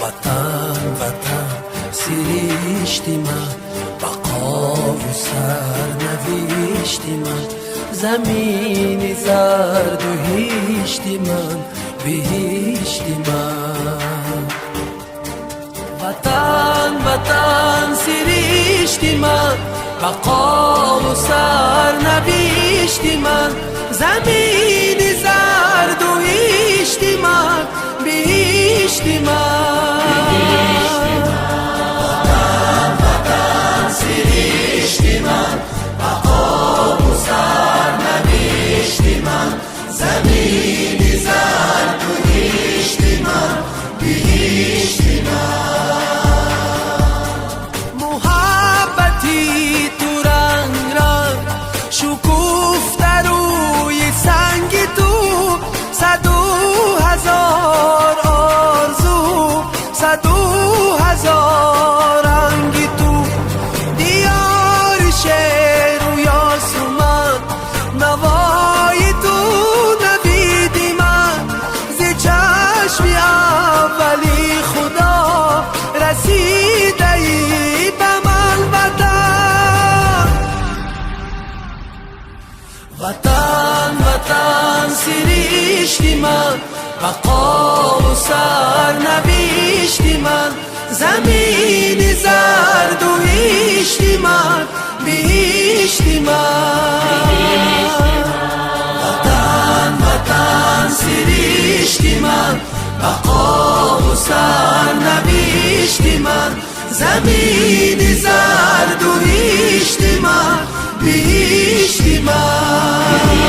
وطن وطن سرشتی من، بقا و سرنوشتی من، زمین زرد و هشتی من، بهشتی من. وطن وطن سرشتی من، بقا و سرنوشتی من، زمین زرد و هشتی من، بهشتی من. وطن وطن سرشتی من، بقا و سرنوشتی من، زمین زرد و هشتی من، بهشتی من. محبتی تو رنگ رنگ شکوفته روی سنگ تو، 100,000 آرزو، 100,000 رنگ تو، دیار شعر و یاسمن، نوای تو نویدی من، ز چشم اولی خدا رسیده ای به من. وطن وطن سرشتی من، بقا و سرنوشتی من، زمین زرد و هشتی من، بهشتی من. وطن وطن سرشتی من، بقا و سرنوشتی من، زمین زرد و هشتی من، بهشتی من.